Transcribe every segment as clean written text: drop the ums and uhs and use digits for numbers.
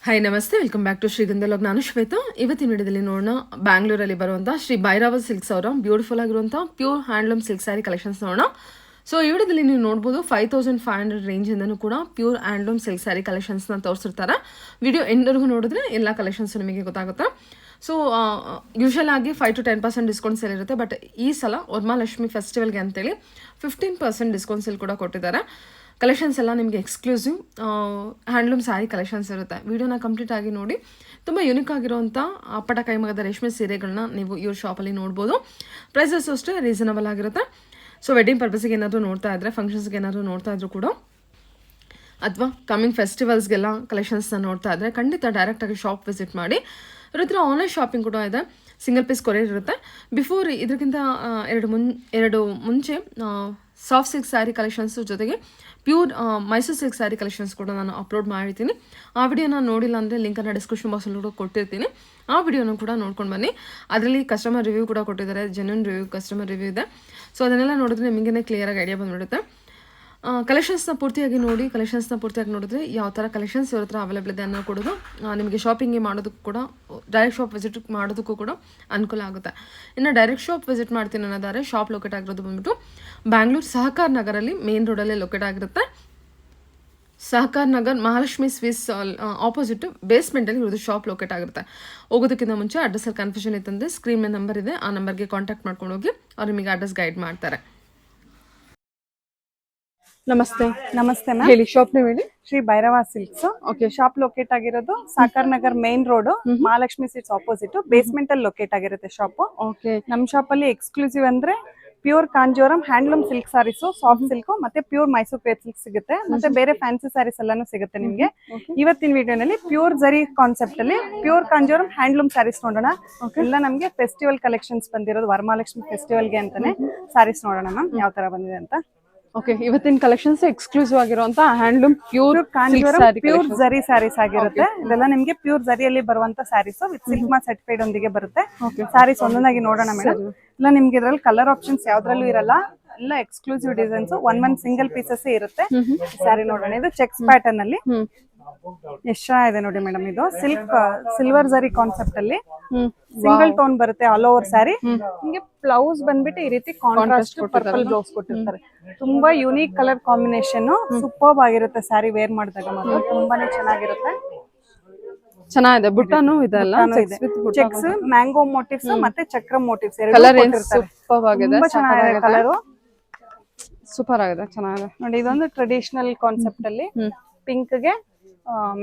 Hi ನಮಸ್ತೆ, welcome back to ಶ್ರೀಗಂಧಲೋಕ್. ನಾನು ಶ್ವೇತಾ. ಇವತ್ತಿನ ವಿಡಿಯೋದಲ್ಲಿ ನೋಡೋಣ ಬ್ಯಾಂಗ್ಳೂರಲ್ಲಿ ಬರುವಂಥ ಶ್ರೀ ಭೈರವ ಸಿಲ್ಕ್ಸ್ ಅವರ ಬ್ಯೂಟಿಫುಲ್ ಆಗಿರುವಂಥ pure handloom silk sari collections ನೋಡೋಣ. ಸೊ ಈ ವಿಡಿಯೋದಲ್ಲಿ ನೀವು ನೋಡ್ಬೋದು 5500 ರೇಂಜಿಂದನೂ ಕೂಡ ಪ್ಯೂರ್ ಹ್ಯಾಂಡ್ಲೂಮ್ ಸಿಲ್ಕ್ ಸ್ಯಾರಿ ಕಲೆಕ್ಷನ್ಸ್ನ ತೋರಿಸಿರ್ತಾರೆ. ವಿಡಿಯೋ ಎಂಡ್ವರೆಗೂ ನೋಡಿದ್ರೆ ಎಲ್ಲ ಕಲೆಕ್ಷನ್ಸ್ ನಿಮಗೆ ಗೊತ್ತಾಗುತ್ತೆ. ಸೊ ಯೂಶಲ್ ಆಗಿ 5 to 10% ಡಿಸ್ಕೌಂಟ್ ಸೇಲ್ ಇರುತ್ತೆ. ಬಟ್ ಈ ಸಲ ವರಮಹಾಲಕ್ಷ್ಮಿ ಫೆಸ್ಟಿವಲ್ಗೆ ಅಂತೇಳಿ 15% ಡಿಸ್ಕೌಂಟ್ ಸೇಲ್ ಕೂಡ ಕೊಟ್ಟಿದ್ದಾರೆ. ಕಲೆಕ್ಷನ್ಸ್ ಎಲ್ಲ ನಿಮಗೆ ಎಕ್ಸ್ಕ್ಲೂಸಿವ್ ಹ್ಯಾಂಡ್ಲೂಮ್ ಸ್ಯಾರಿ ಕಲೆಕ್ಷನ್ಸ್ ಇರುತ್ತೆ. ವಿಡಿಯೋನ ಕಂಪ್ಲೀಟ್ ಆಗಿ ನೋಡಿ. ತುಂಬ ಯೂನಿಕ್ ಆಗಿರುವಂಥ ಅಪ್ಪಟ ಕೈಮಗದ ರೇಷ್ಮೆ ಸೀರೆಗಳನ್ನ ನೀವು ಇವ್ರ ಶಾಪಲ್ಲಿ ನೋಡ್ಬೋದು. ಪ್ರೈಸಸ್ ಅಷ್ಟೇ ರೀಸನಬಲ್ ಆಗಿರುತ್ತೆ. ಸೊ ವೆಡ್ಡಿಂಗ್ ಪರ್ಪಸ್ಗೆ ಏನಾದರೂ ನೋಡ್ತಾ ಇದ್ದರೆ, ಫಂಕ್ಷನ್ಸ್ಗೆ ಏನಾದರೂ ನೋಡ್ತಾ ಇದ್ರು ಕೂಡ, ಅಥವಾ ಕಮಿಂಗ್ ಫೆಸ್ಟಿವಲ್ಸ್ಗೆಲ್ಲ ಕಲೆಕ್ಷನ್ಸ್ನ ನೋಡ್ತಾ ಇದ್ದರೆ ಖಂಡಿತ ಡೈರೆಕ್ಟಾಗಿ ಶಾಪ್ ವಿಸಿಟ್ ಮಾಡಿ. ಇವ್ರ ಹತ್ರ ಆನ್ಲೈನ್ ಶಾಪಿಂಗ್ ಕೂಡ ಇದೆ. ಸಿಂಗಲ್ ಪೀಸ್ ಕೊರಿಯರ್ ಇರುತ್ತೆ. ಬಿಫೋರ್ ಇದಕ್ಕಿಂತ ಎರಡು ಮುಂಚೆ ಸಾಫ್ಟ್ ಸಿಲ್ಕ್ ಸ್ಯಾರಿ ಕಲೆಕ್ಷನ್ಸ್ ಜೊತೆಗೆ pure Mysuru silk sari collections ಕೂಡ ನಾನು ಅಪ್ಲೋಡ್ ಮಾಡಿರ್ತೀನಿ. ಆ ವಿಡಿಯೋನ ನೋಡಿಲ್ಲ ಅಂದರೆ ಲಿಂಕನ್ನು ಡಿಸ್ಕ್ರಿಪ್ಷನ್ ಬಾಕ್ಸಲ್ಲಿ ಕೂಡ ಕೊಟ್ಟಿರ್ತೀನಿ. ಆ ವಿಡಿಯೋನ ಕೂಡ ನೋಡ್ಕೊಂಡು ಬನ್ನಿ. ಅದರಲ್ಲಿ ಕಸ್ಟಮರ್ ರಿವ್ಯೂ ಕೂಡ ಕೊಟ್ಟಿದ್ದಾರೆ, ಜೆನ್ಯೂನ್ ರಿವ್ಯೂ, ಕಸ್ಟಮರ್ ರಿವ್ಯೂ ಇದೆ. ಸೊ ಅದನ್ನೆಲ್ಲ ನೋಡಿದ್ರೆ ನಿಮಗೇ ಕ್ಲಿಯರಾಗಿ ಐಡಿಯಾ ಬಂದುಬಿಡುತ್ತೆ. ಕಲೆಕ್ಷನ್ಸ್ನ ಪೂರ್ತಿಯಾಗಿ ನೋಡಿದ್ರೆ ಯಾವ ಥರ ಕಲೆಕ್ಷನ್ಸ್ ಇವ್ರ ಹತ್ರ ಅವೈಲೇಬಲ್ ಇದೆ ಅನ್ನೋ ಕೊಡೋದು ನಿಮಗೆ ಶಾಪಿಂಗ್ ಮಾಡೋದಕ್ಕೂ ಕೂಡ, ಡೈರೆಕ್ಟ್ ಶಾಪ್ ವಿಸಿಟ್ ಮಾಡೋದಕ್ಕೂ ಕೂಡ ಅನುಕೂಲ ಆಗುತ್ತೆ. ಇನ್ನು ಡೈರೆಕ್ಟ್ ಶಾಪ್ ವಿಸಿಟ್ ಮಾಡ್ತೀನಿ ಅನ್ನೋದಾದ್ರೆ ಶಾಪ್ ಲೊಕೇಟ್ ಆಗಿರೋದು ಬಂದ್ಬಿಟ್ಟು ಬ್ಯಾಂಗ್ಳೂರು ಸಹಕಾರ ನಗರಲ್ಲಿ ಮೇನ್ ರೋಡಲ್ಲೇ ಲೊಕೇಟ್ ಆಗಿರುತ್ತೆ. ಸಹಕಾರ ನಗರ್ ಮಹಾಲಕ್ಷ್ಮಿ ಸ್ವೀಟ್ಸ್ ಆಪೋಸಿಟ್ ಬೇಸ್ಮೆಂಟಲ್ಲಿ ಇರೋದು ಶಾಪ್ ಲೊಕೇಟ್ ಆಗಿರುತ್ತೆ. ಹೋಗೋದಕ್ಕಿಂತ ಮುಂಚೆ ಅಡ್ರೆಸ್ಸಲ್ಲಿ ಕನ್ಫ್ಯೂಷನ್ ಇತ್ತಂದರೆ ಸ್ಕ್ರೀನ್ ಮೇಲೆ ನಂಬರ್ ಇದೆ, ಆ ನಂಬರ್ಗೆ ಕಾಂಟ್ಯಾಕ್ಟ್ ಮಾಡ್ಕೊಂಡು ಹೋಗಿ ಅವ್ರು ನಿಮಗೆ ಅಡ್ರೆಸ್ ಗೈಡ್ ಮಾಡ್ತಾರೆ. ನಮಸ್ತೆ. ನಮಸ್ತೆ ಮ್ಯಾಮ್. ಹೇಳಿ, ಶಾಪ್ ನೇಮ್ ಹೇಳಿ. Shri Bhairava Silks. Okay, shop locate ಆಗಿರೋದು Sakar Nagar main road, Mahalakshmi Silks opposite basement ಅಲ್ಲಿ ಲೊಕೇಟ್ ಆಗಿರುತ್ತೆ ಶಾಪ್. ಓಕೆ. ನಮ್ ಶಾಪ್ ಅಲ್ಲಿ ಎಕ್ಸ್ಕ್ಲೂಸಿವ್ ಅಂದ್ರೆ pure Kanjeevaram handloom silk saris, soft silk ಮತ್ತೆ ಪ್ಯೂರ್ ಮೈಸೂರು ಕ್ರೇಪ್ ಸಿಲ್ಕ್ ಸಿಗುತ್ತೆ. ಮತ್ತೆ ಬೇರೆ ಫ್ಯಾನ್ಸಿ ಸಾರೀಸ್ ಎಲ್ಲಾನು ಸಿಗುತ್ತೆ ನಿಮ್ಗೆ. ಇವತ್ತಿನ ವಿಡಿಯೋನಲ್ಲಿ ಪ್ಯೂರ್ ಜರಿ ಕಾನ್ಸೆಪ್ಟ್ ಅಲ್ಲಿ ಪ್ಯೂರ್ ಕಾಂಜೋರಂ ಹ್ಯಾಂಡ್ಲೂಮ್ ಸಾರೀಸ್ ನೋಡೋಣ. ಎಲ್ಲ ನಮ್ಗೆ ಫೆಸ್ಟಿವಲ್ ಕಲೆಕ್ಷನ್ಸ್ ಬಂದಿರೋದು, ವರಮಹಾಲಕ್ಷ್ಮಿ ಫೆಸ್ಟಿವಲ್ಗೆ ಅಂತಾನೆ ಸಾರೀಸ್ ನೋಡೋಣ ಮ್ಯಾಮ್ ಯಾವ ತರ ಬಂದಿದೆ ಅಂತ. ಓಕೆ, ಇವತ್ತಿನ ಕಲೆಕ್ಷನ್ಸ್ ಎಕ್ಸ್ಕ್ಲೂಸಿವ್ ಆಗಿರುವಂತ handloom pure Kanjeevaram pure zari sarees ಆಗಿರುತ್ತೆ. ಇದೆಲ್ಲ ನಿಮ್ಗೆ ಪ್ಯೂರ್ ಜರಿಯಲ್ಲಿ ಬರುವಂತ sarees with silk mark certified ಒಂದಿಗೆ ಬರುತ್ತೆ. ಸ್ಯಾರೀಸ್ ಒಂದೊಂದಾಗಿ ನೋಡೋಣ ಮೇಡಮ್. ಇಲ್ಲ ನಿಮ್ಗೆ ಇದ್ರಲ್ಲಿ ಕಲರ್ ಆಪ್ಷನ್ಸ್ ಯಾವ್ದ್ರಲ್ಲೂ ಇರಲ್ಲ, ಎಲ್ಲ exclusive designs, one single pieces ಇರುತ್ತೆ. ಸ್ಯಾರಿ ನೋಡೋಣ. ಇದು ಚೆಕ್ಸ್ ಪ್ಯಾಟರ್ನ್ ಅಲ್ಲಿ ಎಷ್ಟು ಚೆನ್ನಾಗಿದೆ ನೋಡಿ ಮೇಡಮ್. ಇದು ಸಿಲ್ವರ್ ಜರಿ ಕಾನ್ಸೆಪ್ಟ್ ಅಲ್ಲಿ ಸಿಂಗಲ್ ಟೋನ್ ಬರುತ್ತೆ ಆಲ್ ಓವರ್ ಸ್ಯಾರಿ. ನಿಮ್ಗೆ ಬ್ಲೌಸ್ ಬಂದ್ಬಿಟ್ಟು ಈ ರೀತಿ ಕಾಂಟ್ರಾಸ್ಟ್ ಪರ್ಪಲ್ ಬ್ಲೌಸ್ ಕೊಟ್ಟಿರ್ತಾರೆ. ತುಂಬಾ ಯುನೀಕ್ ಕಲರ್ ಕಾಂಬಿನೇಷನ್, ಸೂಪರ್ಬ್ ಆಗಿರುತ್ತೆ ಸ್ಯಾರಿ ವೇರ್ ಮಾಡಿದಾಗ ಮಾತ್ರ ತುಂಬಾನೇ ಚೆನ್ನಾಗಿರುತ್ತೆ. ಚೆನ್ನಾಗಿದೆ. ಬುಟ್ಟಾನು ಇದೆಲ್ಲ ಚೆಕ್ಸ್, ಮ್ಯಾಂಗೋ ಮೋಟಿವ್ಸ್ ಮತ್ತೆ ಚಕ್ರ ಮೋಟಿವ್ಸ್ ಸೂಪರ್ ಆಗಿದೆ. ತುಂಬಾ ಚೆನ್ನಾಗಿದೆ ಕಲರ್, ಸೂಪರ್ ಆಗಿದೆ, ಚೆನ್ನಾಗಿದೆ ನೋಡಿ. ಇದೊಂದು ಟ್ರೆಡಿಷನಲ್ ಕಾನ್ಸೆಪ್ಟ್ ಅಲ್ಲಿ ಪಿಂಕ್ ಗೆ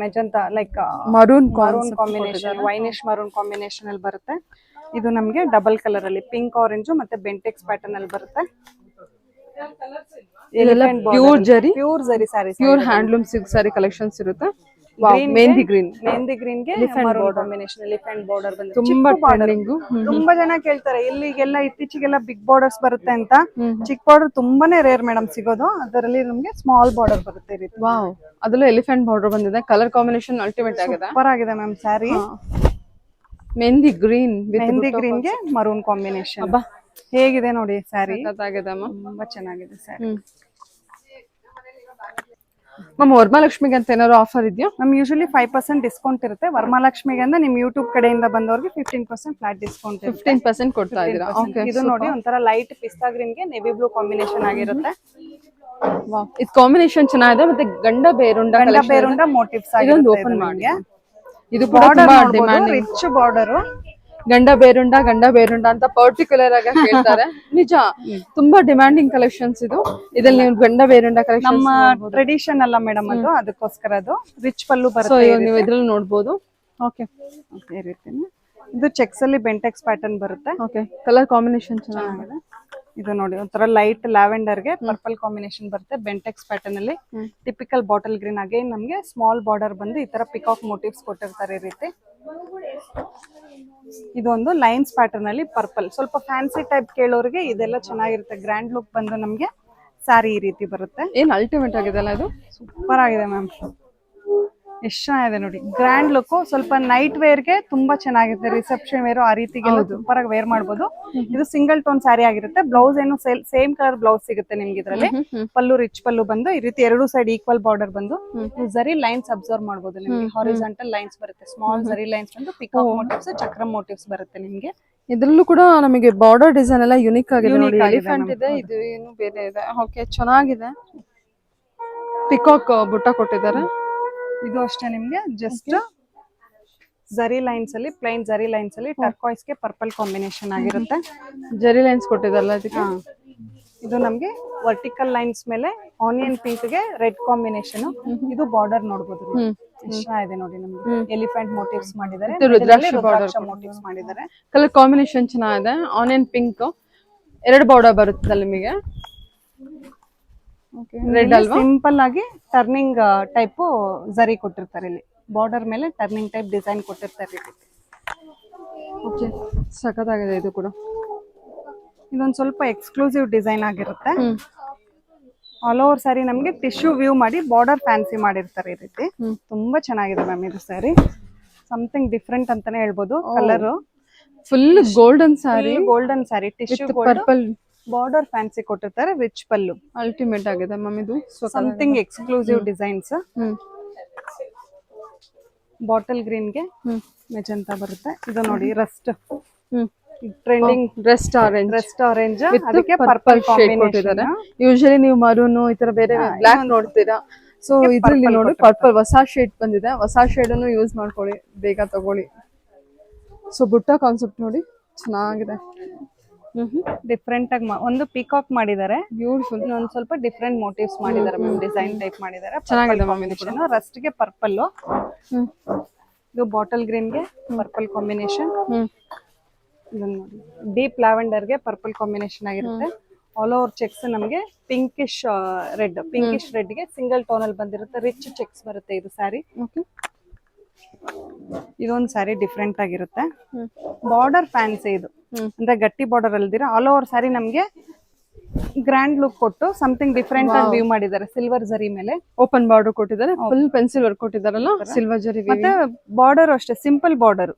magenta like maroon combination, winish maroon combination ಅಲ್ಲಿ ಬರುತ್ತೆ. ಇದು ನಮ್ಗೆ ಡಬಲ್ ಕಲರ್ ಅಲ್ಲಿ ಪಿಂಕ್ ಆರೆಂಜ್ ಮತ್ತೆ ಬೆಂಟೆಕ್ಸ್ ಪ್ಯಾಟರ್ನ್ ಅಲ್ಲಿ ಬರುತ್ತೆ. Pure zari saris, pure handloom silk sari collections ಇರುತ್ತೆ. ಮೆಹಂದಿ ಗ್ರೀನ್ ಗೆ ಮರೂನ್ ಕಾಂಬಿನೇಷನ್, ಎಲಿಫೆಂಟ್ ಬಾರ್ಡರ್ ಬಂದಿದೆ. ತುಂಬಾ ಟ್ರೆಂಡಿಂಗ್. ತುಂಬಾ ಜನ ಕೇಳ್ತಾರೆ ಇಲ್ಲಿಗೆಲ್ಲ ಇತ್ತೀಚೆಗೆಲ್ಲ ಬಿಗ್ ಬಾರ್ಡರ್ಸ್ ಬರುತ್ತೆ ಅಂತ. ಚಿಕ್ಕ ಬಾರ್ಡರ್ ತುಂಬಾನೇ ರೇರ್ ಮೇಡಮ್ ಸಿಗೋದು. ಅದರಲ್ಲಿ ನಮ್ಗೆ ಸ್ಮಾಲ್ ಬಾರ್ಡರ್ ಬರುತ್ತೆ ಈ ರೀತಿ. ವಾವ್, ಅದರಲ್ಲೂ ಎಲಿಫೆಂಟ್ ಬಾರ್ಡರ್ ಬಂದಿದೆ. ಕಲರ್ ಕಾಂಬಿನೇಷನ್ ಅಲ್ಟಿಮೇಟ್ ಆಗಿದೆ, ಸೂಪರ್ ಆಗಿದೆ ಮ್ಯಾಮ್ ಸ್ಯಾರಿ. ಮೆಹಂದಿ ಗ್ರೀನ್ ಗೆ ಮರೂನ್ ಕಾಂಬಿನೇಷನ್ ಹೇಗಿದೆ ನೋಡಿ ಸ್ಯಾರಿ. ತುಂಬಾ ಚೆನ್ನಾಗಿದೆ ಸ್ಯಾರಿ ಮ್ಯಾಮ್. ವರಮಹಾಲಕ್ಷ್ಮಿಗೆ ಅಂತ ಏನಾದ್ರು ಆಫರ್ ಇದೆಯಾ ಮ್ಯಾಮ್? ಯೂಶಲಿ 5% ಡಿಸ್ಕೌಂಟ್ ಇರುತ್ತೆ. ವರಮಹಾಲಕ್ಷ್ಮಿಗೆ ಅಂದ್ರೆ ನಿಮ್ ಯೂಟ್ಯೂಬ್ ಕಡೆಯಿಂದ ಬಂದವ್ರಿಗೆ 15% ಫ್ಲಾಟ್ ಡಿಸ್ಕೌಂಟ್, 15% ಕೊಡ್ತಾ ಇದೀರಾ? ಇದು ನೋಡಿ ಒಂಥರ ಲೈಟ್ ಪಿಸ್ತಾ ಗ್ರೀನ್ ಗೆ ನೆವಿ ಬ್ಲೂ ಕಾಂಬಿನೇಷನ್ ಆಗಿರುತ್ತೆ. ಇದು ಕಾಂಬಿನೇಷನ್ ಚೆನ್ನಾಗಿದೆ. ಮತ್ತೆ ಗಂಡ ಬೇರುಂಡ ಮೋಟಿವ್ಸ್ ಇದೊಂದು ಓಪನ್ ಮಾಡಿ. ಇದು ಬಾರ್ಡರ್ ರಿಚ್ ಬಾರ್ಡರ್, ಗಂಡ ಬೇರುಂಡ ಅಂತ ಪರ್ಟಿಕ್ಯುಲರ್ ಆಗಿ ಹೇಳ್ತಾರೆ. ನಿಜ, ತುಂಬಾ ಡಿಮ್ಯಾಂಡಿಂಗ್ ಕಲೆಕ್ಷನ್ಸ್ ಇದು. ಇದ್ರಲ್ಲಿ ನೀವು ಗಂಡ ಬೇರುಂಡ ಕಲೆಕ್ಷನ್ ನಮ್ಮ ಟ್ರೆಡಿಷನ್ ಅಲ್ಲ ಮೇಡಮ್, ಅದು ಅದಕ್ಕೋಸ್ಕರ ಅದು ರಿಚ್ ಪಲ್ಲು ಬರುತ್ತೆ. ನೀವು ಇದ್ರಲ್ಲಿ ನೋಡಬಹುದು. ಓಕೆ, ಈ ರೀತಿ ಇದು ಚೆಕ್ಸ್ ಅಲ್ಲಿ ಬೆಂಟೆಕ್ಸ್ ಪ್ಯಾಟರ್ನ್ ಬರುತ್ತೆ. ಓಕೆ, ಕಲರ್ ಕಾಂಬಿನೇಷನ್ ಚೆನ್ನಾಗಿದೆ. ಇದು ನೋಡಿ ಒಂಥರ ಲೈಟ್ ಲ್ಯಾವೆಂಡರ್ ಗೆ ಪರ್ಪಲ್ ಕಾಂಬಿನೇಷನ್ ಬರುತ್ತೆ. ಬೆಂಟೆಕ್ಸ್ ಪ್ಯಾಟರ್ನ್ ಅಲ್ಲಿ ಟಿಪಿಕಲ್ ಬಾಟಲ್ ಗ್ರೀನ್. ಅಗೇನ್ ನಮ್ಗೆ ಸ್ಮಾಲ್ ಬಾರ್ಡರ್ ಬಂದು ಈ ತರ ಪಿಕಾಕ್ ಮೋಟಿವ್ಸ್ ಕೊಟ್ಟಿರ್ತಾರೆ ಈ ರೀತಿ. ಇದೊಂದು ಲೈನ್ಸ್ ಪ್ಯಾಟರ್ನ್ ಅಲ್ಲಿ ಪರ್ಪಲ್, ಸ್ವಲ್ಪ ಫ್ಯಾನ್ಸಿ ಟೈಪ್ ಕೇಳೋರಿಗೆ ಇದೆಲ್ಲ ಚೆನ್ನಾಗಿರುತ್ತೆ. ಗ್ರ್ಯಾಂಡ್ ಲುಕ್ ಬಂದು ನಮ್ಗೆ ಸ್ಯಾರಿ ಈ ರೀತಿ ಬರುತ್ತೆ. ಏನ್ ಅಲ್ಟಿಮೇಟ್ ಆಗಿದೆ ಅಲ್ಲ, ಇದು ಸೂಪರ್ ಆಗಿದೆ ಮ್ಯಾಮ್. ಎಷ್ಟು ಚೆನ್ನಾಗಿದೆ ನೋಡಿ, ಗ್ರ್ಯಾಂಡ್ ಲುಕ್. ಸ್ವಲ್ಪ ನೈಟ್ ವೇರ್ಗೆ ತುಂಬಾ ಚೆನ್ನಾಗಿದೆ. ರಿಸೆಪ್ಷನ್ ವೇರ್ ಆ ರೀತಿಗೆಲ್ಲ ಸೂಪರ್ ಆಗಿ ವೇರ್ ಮಾಡ್ಬೋದು. ಇದು ಸಿಂಗಲ್ ಟೋನ್ ಸ್ಯಾರಿ ಆಗಿರುತ್ತೆ. ಬ್ಲೌಸ್ ಏನು ಸೇಮ್ ಕಲರ್ ಬ್ಲೌಸ್ ಸಿಗುತ್ತೆ ನಿಮ್ಗೆ ಇದ್ರಲ್ಲಿ. ಪಲ್ಲು ರಿಚ್ ಪಲ್ಲು ಬಂದು ಈ ರೀತಿ ಎರಡು ಸೈಡ್ ಈಕ್ವಲ್ ಬಾರ್ಡರ್ ಬಂದು ಜರಿ ಲೈನ್ಸ್ ಅಬ್ಸರ್ವ್ ಮಾಡಬಹುದು ನಿಮ್ಗೆ. ಹಾರಿಜಾಂಟಲ್ ಲೈನ್ಸ್ ಬರುತ್ತೆ, ಸ್ಮಾಲ್ ಜರಿ ಲೈನ್ಸ್ ಬಂದು ಪಿಕಾಕ್ ಮೋಟಿವ್ಸ್, ಚಕ್ರ ಮೋಟಿವ್ಸ್ ಬರುತ್ತೆ ನಿಮ್ಗೆ. ಇದ್ರಲ್ಲೂ ಕೂಡ ನಮಗೆ ಬಾರ್ಡರ್ ಡಿಸೈನ್ ಎಲ್ಲ ಯುನಿಕ್ ಆಗಿದೆ ನೋಡಿ. ಎಲಿಫೆಂಟ್ ಇದೆ, ಇದು ಏನು ಬೇರೆ ಇದೆ. ಓಕೆ, ಚೆನ್ನಾಗಿದೆ. ಪಿಕಾಕ್ ಬುಟ್ಟ ಕೊಟ್ಟಿದ್ದಾರೆ. ಇದು ಅಷ್ಟೇ ನಿಮ್ಗೆ ಜಸ್ಟ್ ಜರಿ ಲೈನ್ಸ್ ಅಲ್ಲಿ, ಪ್ಲೈನ್ ಜರಿ ಲೈನ್ಸ್ ಅಲ್ಲಿ ಟರ್ಕಾಯ್ಸ್ ಗೆ ಪರ್ಪಲ್ ಕಾಂಬಿನೇಷನ್ ಆಗಿರುತ್ತೆ. ಜರಿ ಲೈನ್ಸ್ ಕೊಟ್ಟಿದಾರಲ್ಲ ಅದಕ್ಕೆ. ಇದು ನಮ್ಗೆ ವರ್ಟಿಕಲ್ ಲೈನ್ಸ್ ಮೇಲೆ ಆನಿಯನ್ ಪಿಂಕ್ ಗೆ ರೆಡ್ ಕಾಂಬಿನೇಷನ್. ಇದು ಬಾರ್ಡರ್ ನೋಡಬಹುದು, ಇಷ್ಟ ಇದೆ ನೋಡಿ. ನಮ್ಗೆ ಎಲಿಫೆಂಟ್ ಮೋಟಿವ್ಸ್ ಮಾಡಿದ್ದಾರೆ, ರುದ್ರಾಕ್ಷ ಮೋಟಿವ್ಸ್ ಮಾಡಿದ್ದಾರೆ. ಕಲರ್ ಕಾಂಬಿನೇಷನ್ ಚೆನ್ನಾಗಿದೆ. ಆನಿಯನ್ ಪಿಂಕ್ ಎರಡು ಬಾರ್ಡರ್ ಬರುತ್ತೆ ನಿಮಗೆ. ರೆಡ್ ಅಲ್ವಾ? ಸಿಂಪಲ್ ಆಗಿ ಟರ್ನಿಂಗ್ ಟೈಪ್ ಜರಿ ಕೊಟ್ಟಿರ್ತಾರೆ ಇಲ್ಲಿ. ಬಾರ್ಡರ್ ಮೇಲೆ ಟರ್ನಿಂಗ್ ಟೈಪ್ ಡಿಸೈನ್ ಕೊಟ್ಟಿರ್ತಾರೆ. ಓಕೆ, ಸಖತ್ತಾಗಿದೆ ಇದು ಕೂಡ. ಇದೊಂದು ಸ್ವಲ್ಪ ಎಕ್ಸ್ಕ್ಲೂಸಿವ್ ಡಿಸೈನ್ ಆಗಿರುತ್ತೆ. ಆಲ್ ಓವರ್ ಸ್ಯಾರಿ ನಮ್ಗೆ ಟಿಶ್ಯೂ ವ್ಯೂ ಮಾಡಿ ಬಾರ್ಡರ್ ಫ್ಯಾನ್ಸಿ ಮಾಡಿರ್ತಾರೆ ಈ ರೀತಿ. ತುಂಬಾ ಚೆನ್ನಾಗಿದೆ ಮ್ಯಾಮ್ ಇದು ಸ್ಯಾರಿ. ಸಮಥಿಂಗ್ ಡಿಫ್ರೆಂಟ್ ಅಂತಾನೆ ಹೇಳ್ಬೋದು. Colour full golden sari, golden sari, tissue purple border fancy ಕೊಟ್ಟಿರ್ತಾರೆ, ರಿಚ್ ಪಲ್ಲು. ಅಲ್ಟಿಮೇಟ್ ಆಗಿದೆ ಮ್ಯಾಮ್ ಇದು. Something exclusive designs. Bottle green ಗೆ ಮೆಜೆಂಟಾ ಬರುತ್ತೆ. ಇದು ನೋಡಿ ರಸ್ಟ್, ಟ್ರೆಂಡಿಂಗ್ ರೆಸ್ಟ್ ಆರೆಂಜ್ ಅದಕ್ಕೆ ಪರ್ಪಲ್ ಶೇಡ್ ಕೊಟ್ಟಿದ್ದಾರೆ. ಯೂಶಲಿ ನೀವು ಮರೂನ್ ಈ ತರ ಬೇರೆ ಬ್ಲಾಕ್ ನೋಡ್ತೀರಾ. ಸೊ ಇದ್ರಲ್ಲಿ ನೋಡಿ ಪರ್ಪಲ್ ಹೊಸ ಶೇಡ್ ಬಂದಿದೆ. ಹೊಸ ಶೇಡ್ ಅನ್ನು ಯೂಸ್ ಮಾಡ್ಕೊಳ್ಳಿ, ಬೇಗ ತಗೊಳ್ಳಿ. ಸೊ ಬುಟ್ಟ ಕಾನ್ಸೆಪ್ಟ್ ನೋಡಿ, ಚೆನ್ನಾಗಿದೆ. ಡಿಫ್ರೆಂಟ್ ಆಗಿ ಒಂದು ಪಿಕಾಕ್ ಮಾಡಿದ್ದಾರೆ, ಬ್ಯೂಟಿಫುಲ್. ಇನ್ನೊಂದು ಸ್ವಲ್ಪ ಡಿಫ್ರೆಂಟ್ ಮೋಟಿವ್ಸ್ ಮಾಡಿದ್ದಾರೆ, ಡಿಸೈನ್ ಟೈಪ್ ಮಾಡಿದ್ದಾರೆ. ಚೆನ್ನಾಗಿದೆ ಕಾಂಬಿನೇಷನ್. ರಸ್ಟ್ ಗೆ ಪರ್ಪಲ್, ಇದು ಬಾಟಲ್ ಗ್ರೀನ್ ಗೆ ಪರ್ಪಲ್ ಕಾಂಬಿನೇಷನ್. ಡೀಪ್ ಲ್ಯಾವೆಂಡರ್ ಗೆ ಪರ್ಪಲ್ ಕಾಂಬಿನೇಷನ್ ಆಗಿರುತ್ತೆ. ಆಲ್ ಓವರ್ ಚೆಕ್ಸ್ ನಮಗೆ ಪಿಂಕಿಶ್ ರೆಡ್ ಗೆ ಸಿಂಗಲ್ ಟೋನ್ ಅಲ್ಲಿ ಬಂದಿರುತ್ತೆ. ರಿಚ್ ಚೆಕ್ಸ್ ಬರುತ್ತೆ ಇದು ಸ್ಯಾರಿ. ಇದೊಂದು ಸ್ಯಾರಿ ಡಿಫ್ರೆಂಟ್ ಆಗಿರುತ್ತೆ. ಬಾರ್ಡರ್ ಫ್ಯಾನ್ಸಿ ಇದು, ಅಂದ್ರೆ ಗಟ್ಟಿ ಬಾರ್ಡರ್ ಅಲ್ದಿರ ಆಲ್ ಓವರ್ ಸ್ಯಾರಿ ನಮ್ಗೆ ಗ್ರ್ಯಾಂಡ್ ಲುಕ್ ಕೊಟ್ಟು ಸಮಥಿಂಗ್ ಡಿಫ್ರೆಂಟ್ ಆಗಿ ವ್ಯೂ ಮಾಡಿದ್ದಾರೆ. ಸಿಲ್ವರ್ ಜರಿ ಮೇಲೆ ಓಪನ್ ಬಾರ್ಡರ್ ಕೊಟ್ಟಿದ್ದಾರೆ, ಫುಲ್ ಪೆನ್ಸಿಲ್ ವರ್ಕ್ ಕೊಟ್ಟಿದ್ದಾರಲ್ಲ, ಸಿಲ್ವರ್ ಜರಿ. ಮತ್ತೆ ಬಾರ್ಡರ್ ಅಷ್ಟೇ ಸಿಂಪಲ್ ಬಾರ್ಡರ್,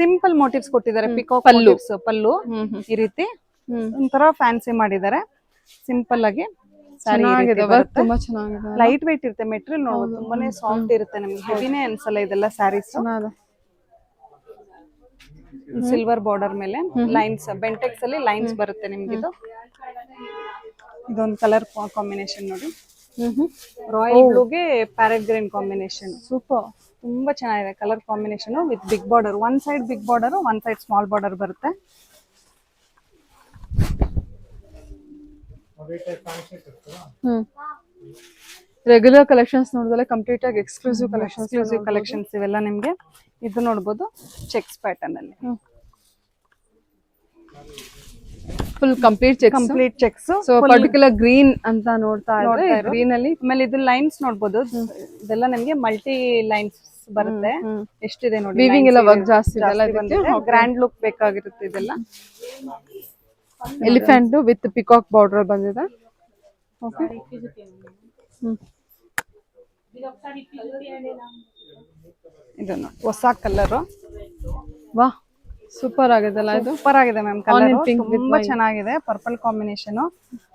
ಸಿಂಪಲ್ ಮೋಟಿವ್ಸ್ ಕೊಟ್ಟಿದ್ದಾರೆ. ಪಿಕಾಕ್ ಪಲ್ಲು ಈ ರೀತಿ ಒಂಥರ ಫ್ಯಾನ್ಸಿ ಮಾಡಿದ್ದಾರೆ. ಸಿಂಪಲ್ ಆಗಿ ತುಂಬಾ ಚೆನ್ನಾಗಿದೆ. ಲೈಟ್ ವೇಟ್ ಇರುತ್ತೆ ಮೆಟೀರಿಯಲ್, ನೋಡೋದು ತುಂಬಾನೇ ಸಾಫ್ಟ್ ಇರುತ್ತೆ. ನಮ್ಗೆ ಹೆವಿನೇ ಅನ್ಸಲ್ಲ ಇದೆಲ್ಲ ಸ್ಯಾರೀಸ್. ಸಿಲ್ವರ್ ಬಾರ್ಡರ್ ಮೇಲೆ ಲೈನ್ಸ್, ಬೆಂಟೆಕ್ಸ್ ಅಲ್ಲಿ ಲೈನ್ಸ್ ಬರುತ್ತೆ ನಿಮ್ಗೆ. ಇದೊಂದು ಕಲರ್ ಕಾಂಬಿನೇಷನ್ ನೋಡಿ, ರಾಯಲ್ ಬ್ಲೂಗೆ ಪ್ಯಾರೆಟ್ ಗ್ರೀನ್ ಕಾಂಬಿನೇಷನ್. ಸೂಪರ್, ತುಂಬಾ ಚೆನ್ನಾಗಿದೆ colour combination with big border. One side big border, one side small border ಬರುತ್ತೆ. ರೆಗ್ಯುಲರ್ ಕಲೆಕ್ಷನ್ಸ್ ನೋಡಿದ್ರೆ ಕಂಪ್ಲೀಟ್ ಆಗಿ ಎಕ್ಸ್ಕ್ಲೂಸಿವ್ ಕಲೆಕ್ಷನ್ಸ್ ಇವೆಲ್ಲ ನಿಮ್ಗೆ. ಇದು ನೋಡಬಹುದು ಚೆಕ್ಸ್ ಪ್ಯಾಟರ್ನ್ ಅಲ್ಲಿ, full complete checks. So particular green ಅಂತ ನೋಡ್ತಾ ಇದ್ರೆ ಗ್ರೀನ್ ಅಲ್ಲಿ. ಆಮೇಲೆ ಇದು ಲೈನ್ಸ್ ನೋಡಬಹುದು, ಇದೆಲ್ಲ ನಿಮ್ಗೆ ಮಲ್ಟಿ ಲೈನ್ಸ್ ಬರುತ್ತೆ. ಎಷ್ಟಿದೆ ನೋಡಿ, ವೀವಿಂಗ್ ಎಲ್ಲ ವರ್ಕ್ ಜಾಸ್ತಿ ಇದೆ. ಗ್ರ್ಯಾಂಡ್ ಲುಕ್ ಬೇಕಾಗಿರುತ್ತೆ ಇದೆಲ್ಲ. ಎಲಿಫೆಂಟ್ ವಿತ್ ಪಿಕಾಕ್ ಬಾರ್ಡರ್ ಬಂದಿದೆ. ಓಕೆ, ಇದನ್ನು ಹೊಸ ಕಲರ್. ವಾ, ಸೂಪರ್ ಆಗಿದೆಲ್ಲ ಇದು. ಸೂಪರ್ ಆಗಿದೆ ಮ್ಯಾಮ್, ಕಲರ್ ತುಂಬಾ ಚೆನ್ನಾಗಿದೆ. Purple combination.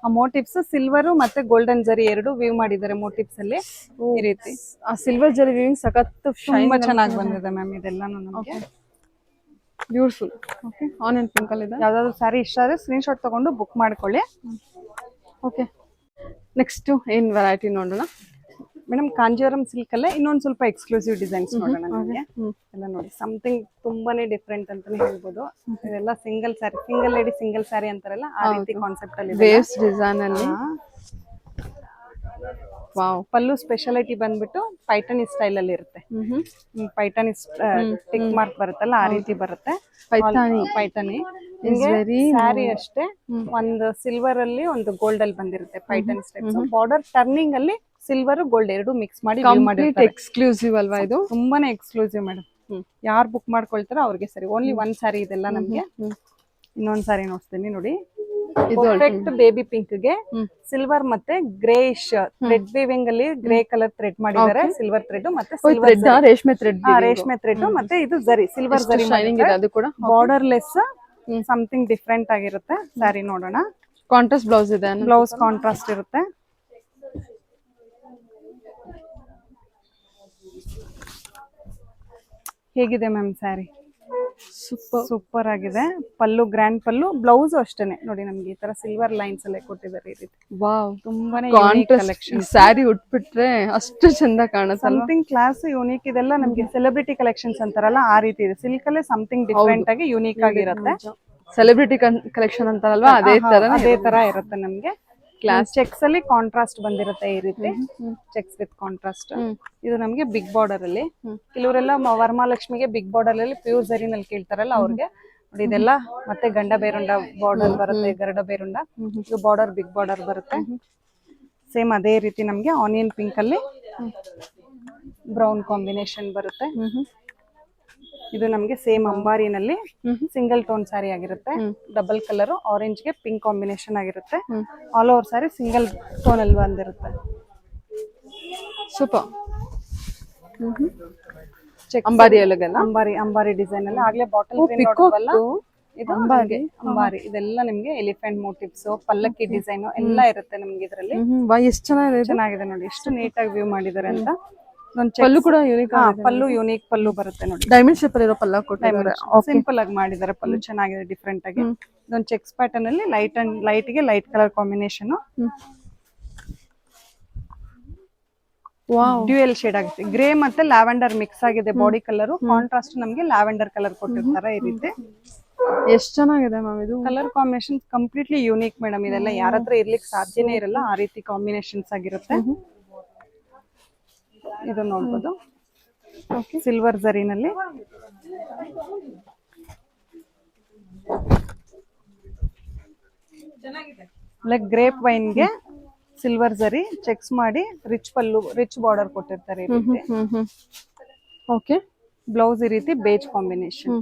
ಆ ಮೋಟಿವ್ಸ್ ಸಿಲ್ವರ್ ಮತ್ತೆ ಗೋಲ್ಡನ್ ಜರಿ ಎರಡು ವ್ಯೂ ಮಾಡಿದ್ದಾರೆ ಮೋಟಿವ್ಸ್ ಅಲ್ಲಿ ಈ ರೀತಿ. ಆ ಸಿಲ್ವರ್ ಜರಿ ವ್ಯೂವಿಂಗ್ ಸಖತ್ ತುಂಬಾ ಚೆನ್ನಾಗಿ ಬಂದಿದೆ ಮ್ಯಾಮ್. ಇದೆಲ್ಲಾನು ನಮಗೆ ಬ್ಯೂಟಿಫುಲ್. ಓಕೆ, ಆನಿಯನ್ ಪಿಂಕ್ ಅಲ್ಲಿ ಇದೆ. ಯಾವ್ದಾದ್ರು ಸ್ಯಾರಿ ಇಷ್ಟ ಆದ್ರೆ ಸ್ಕ್ರೀನ್ ಶಾಟ್ ತಗೊಂಡು ಬುಕ್ ಮಾಡ್ಕೊಳ್ಳಿ. ಓಕೆ, ನೆಕ್ಸ್ಟ್ ಏನ್ ವೆರೈಟಿ ನೋಡೋಣ ಮೇಡಮ್. ಕಾಂಜೀವರಂ ಸಿಲ್ಕ್ ಅಲ್ಲೇ ಇನ್ನೊಂದು ಸ್ವಲ್ಪ ಎಕ್ಸ್ಕ್ಲೂಸಿವ್ ಡಿಸೈನ್ಸ್ ನೋಡೋಣ ನಮಗೆ. ಎಲ್ಲ ನೋಡಿ ಸಮಥಿಂಗ್ ತುಂಬಾನೇ ಡಿಫ್ರೆಂಟ್ ಅಂತಾನೆ ಹೇಳ್ಬೋದು. ಇದೆಲ್ಲ single sari, single lady single sari ಅಂತಾರಲ್ಲ ಆ ರೀತಿ ಕಾನ್ಸೆಪ್ಟ್ ಅಲ್ಲಿ ವೇವ್ಸ್ ಡಿಸೈನ್ ಅಲ್ಲಿ. ವಾವ್. ಪಲ್ಲು ಸ್ಪೆಷಾಲಿಟಿ ಬಂದ್ಬಿಟ್ಟು ಪೈಠಾನಿ ಸ್ಟೈಲ್ ಅಲ್ಲಿ ಇರುತ್ತೆ. ಪೈಠಾನಿ ಟಿಕ್ ಮಾರ್ಕ್ ಬರುತ್ತಲ್ಲ ಆ ರೀತಿ ಬರುತ್ತೆ. ಪೈಠಾನಿ ಸ್ಯಾರಿ ಅಷ್ಟೇ, ಒಂದು ಸಿಲ್ವರ್ ಅಲ್ಲಿ ಒಂದು ಗೋಲ್ಡ್ ಅಲ್ಲಿ ಬಂದಿರುತ್ತೆ ಪೈಠಾನಿ ಸ್ಟೈಲ್. ಬಾರ್ಡರ್ ಟರ್ನಿಂಗ್ ಅಲ್ಲಿ ಸಿಲ್ವರ್ ಗೋಲ್ಡ್ ಎರಡು ಮಿಕ್ಸ್ ಮಾಡಿ ಎಕ್ಸ್ಕ್ಲೂಸಿವ್ ಅಲ್ವಾ ಇದು? ತುಂಬಾನೇ ಎಕ್ಸ್ಕ್ಲೂಸಿವ್ ಮೇಡಮ್. ಯಾರು ಬುಕ್ ಮಾಡ್ಕೊಳ್ತಾರೋ ಅವ್ರಿಗೆ ಸರಿ. ಓನ್ಲಿ ಒಂದ್ ಸ್ಯಾರಿ ಇದೆಲ್ಲ ನಮ್ಗೆ. ಇನ್ನೊಂದ್ ಸ್ಯಾರಿ ನೋಡ್ತೀನಿ ನೋಡಿ, ಪರ್ಫೆಕ್ಟ್ ಬೇಬಿ ಪಿಂಕ್ ಗೆ ಸಿಲ್ವರ್ ಮತ್ತೆ ಗ್ರೇಶ್ ಥ್ರೆಡ್ ವೀವಿಂಗ್ ಅಲ್ಲಿ ಗ್ರೇ ಕಲರ್ ಥ್ರೆಡ್ ಮಾಡಿದ್ದಾರೆ, ಸಿಲ್ವರ್ ಥ್ರೆಡ್ ಮತ್ತೆ ಥ್ರೆಡ್ ರೇಷ್ಮೆ ಥ್ರೆಡ್ ರೇಷ್ಮೆ ಥ್ರೆಡ್ ಮತ್ತೆ ಇದು ಜರಿ ಸಿಲ್ವರ್ ಜರಿ ಶೈನಿಂಗ್ ಇದೆ ಅದು ಕೂಡ. ಬಾರ್ಡರ್ ಲೆಸ್ ಸಮಥಿಂಗ್ ಡಿಫ್ರೆಂಟ್ ಆಗಿರುತ್ತೆ. ಸ್ಯಾರಿ ನೋಡೋಣ. ಕಾಂಟ್ರಾಸ್ಟ್ ಬ್ಲೌಸ್ ಇದೆ, ಬ್ಲೌಸ್ ಕಾಂಟ್ರಾಸ್ಟ್ ಇರುತ್ತೆ. ಹೇಗಿದೆ ಮ್ಯಾಮ್ ಸ್ಯಾರಿ? ಸೂಪರ್ ಆಗಿದೆ. ಪಲ್ಲು ಗ್ರ್ಯಾಂಡ್ ಪಲ್ಲು, ಬ್ಲೌಸ್ ಅಷ್ಟೇನೆ ನೋಡಿ ನಮ್ಗೆ ಈ ತರ ಸಿಲ್ವರ್ ಲೈನ್ಸ್ ಅಲ್ಲೇ ಕೊಟ್ಟಿದ್ದಾರೆ ಈ ರೀತಿ. ವಾವ್, ತುಂಬಾನೇ ಕಲೆಕ್ಷನ್. ಸ್ಯಾರಿ ಉಟ್ಬಿಟ್ರೆ ಅಷ್ಟು ಚಂದ ಕಾಣುತ್ತೆ. Something class unique. ಇದೆಲ್ಲ ನಮ್ಗೆ ಸೆಲೆಬ್ರಿಟಿ ಕಲೆಕ್ಷನ್ಸ್ ಅಂತಾರಲ್ಲ ಆ ರೀತಿ ಇದೆ. ಸಿಲ್ಕ್ ಅಲ್ಲೇ ಸಮಥಿಂಗ್ ಡಿಫ್ರೆಂಟ್ ಆಗಿ ಯೂನಿಕ್ ಆಗಿರುತ್ತೆ. ಸೆಲೆಬ್ರಿಟಿ ಕಲೆಕ್ಷನ್ ಅಂತಾರಲ್ವಾ ಅದೇ ತರ ಇರುತ್ತೆ ನಮ್ಗೆ. ಕ್ಲಾಸ್ ಚೆಕ್ಸ್ ಅಲ್ಲಿ ಕಾಂಟ್ರಾಸ್ಟ್ ಬಂದಿರುತ್ತೆ ಈ ರೀತಿ, ಚೆಕ್ಸ್ ವಿತ್ ಕಾಂಟ್ರಾಸ್ಟ್. ಇದು ನಮ್ಗೆ ಬಿಗ್ ಬಾರ್ಡರ್ ಅಲ್ಲಿ. ಕೆಲವರೆಲ್ಲ ವರಮಹಾಲಕ್ಷ್ಮಿಗೆ ಬಿಗ್ ಬಾರ್ಡರ್ ಅಲ್ಲಿ ಪ್ಯೂರ್ ಜರಿನಲ್ಲಿ ಕೇಳ್ತಾರಲ್ಲ ಅವ್ರಿಗೆ ನೋಡಿ ಇದೆಲ್ಲ. ಮತ್ತೆ ಗಂಡ ಬೇರುಂಡ ಬಾರ್ಡರ್ ಬರುತ್ತೆ, ಗರುಡ ಬೇರುಂಡ. ಇದು ಬಾರ್ಡರ್ ಬಿಗ್ ಬಾರ್ಡರ್ ಬರುತ್ತೆ. ಸೇಮ್ ಅದೇ ರೀತಿ ನಮ್ಗೆ ಆನಿಯನ್ ಪಿಂಕ್ ಅಲ್ಲಿ ಬ್ರೌನ್ ಕಾಂಬಿನೇಷನ್ ಬರುತ್ತೆ. ಇದು ನಮ್ಗೆ ಸೇಮ್ ಅಂಬಾರಿನಲ್ಲಿ ಸಿಂಗಲ್ ಟೋನ್ ಸ್ಯಾರಿ ಆಗಿರುತ್ತೆ. ಡಬಲ್ ಕಲರ್ ಆರೆಂಜ್ ಗೆ ಪಿಂಕ್ ಕಾಂಬಿನೇಷನ್ ಆಗಿರುತ್ತೆ. All over sari single tone ಅಲ್ಲಿ ಬಂದಿರುತ್ತೆ. ಸೂಪರ್. ಅಂಬಾರಿ ಅಂಬಾರಿ ಡಿಸೈನ್ ಅಲ್ಲಿ ಆಗ್ಲೇ ಬಾಟಲ್ ಗ್ರೀನ್ ನೋಡೋದಲ್ಲ, ಇದು ಅಂಬಾರಿ. ಇದೆಲ್ಲ ನಿಮ್ಗೆ ಎಲಿಫೆಂಟ್ ಮೋಟಿವ್ಸ್, ಪಲ್ಲಕ್ಕಿ ಡಿಸೈನ್ ಎಲ್ಲ ಇರುತ್ತೆ ನಮ್ಗೆ ಇದರಲ್ಲಿ. ಎಷ್ಟು ಚೆನ್ನಾಗಿದೆ ನೋಡಿ, ಎಷ್ಟು ನೀಟಾಗಿ ವ್ಯೂ ಮಾಡಿದ್ದಾರೆ ಅಂತ. ಪಲ್ಲು ಕೂಡ ಯೂನಿಕ್. ಪಲ್ಲು ಯೂನಿಕ್ ಪಲ್ಲು ಬರುತ್ತೆ ನೋಡಿ. ಡೈಮಂಡ್ ಶೇಪ್ ಅಲ್ಲಿ ಇರೋ ಪಲ್ಲ ಕೊಟ್ಟಿದ್ದಾರೆ. ಸಿಂಪಲ್ ಆಗಿ ಮಾಡಿದ್ದಾರೆ ಪಲ್ಲು, ಚೆನ್ನಾಗಿದೆ ಡಿಫ್ರೆಂಟ್ ಆಗಿ. ಇದೊಂದು ಚೆಕ್ಸ್ ಪ್ಯಾಟರ್ನ್ ಅಲ್ಲಿ ಲೈಟ್ ಗೆ light colour combination. Dual shade ಆಗುತ್ತೆ. ಗ್ರೇ ಮತ್ತೆ ಲ್ಯಾವೆಂಡರ್ ಮಿಕ್ಸ್ ಆಗಿದೆ ಬಾಡಿ ಕಲರ್. ಕಾಂಟ್ರಾಸ್ಟ್ ನಮ್ಗೆ ಲ್ಯಾವೆಂಡರ್ ಕಲರ್ ಕೊಟ್ಟಿರ್ತಾರೆ ಈ ರೀತಿ. ಎಷ್ಟು ಚೆನ್ನಾಗಿದೆ ಮ್ಯಾಮ್ ಇದು colour combination. Completely unique madam. ಇದೆಲ್ಲ ಯಾರ ಹತ್ರ ಇರ್ಲಿಕ್ಕೆ ಸಾಧ್ಯನೇ ಇರಲ್ಲ, ಆ ರೀತಿ ಕಾಂಬಿನೇಷನ್ಸ್ ಆಗಿರುತ್ತೆ. ಇದು ನೋಡ್ಬೋದು ಸಿಲ್ವರ್ ಜರಿನಲ್ಲಿ. ಲೈಕ್ ಗ್ರೇಪ್ ವೈನ್ ಗೆ ಸಿಲ್ವರ್ ಜರಿ ಚೆಕ್ಸ್ ಮಾಡಿ ರಿಚ್ ಪಲ್ಲು, ರಿಚ್ ಬಾರ್ಡರ್ ಕೊಟ್ಟಿರ್ತಾರೆ. ಓಕೆ. ಬ್ಲೌಸ್ ಈ ರೀತಿ ಬೇಜ್ ಕಾಂಬಿನೇಷನ್.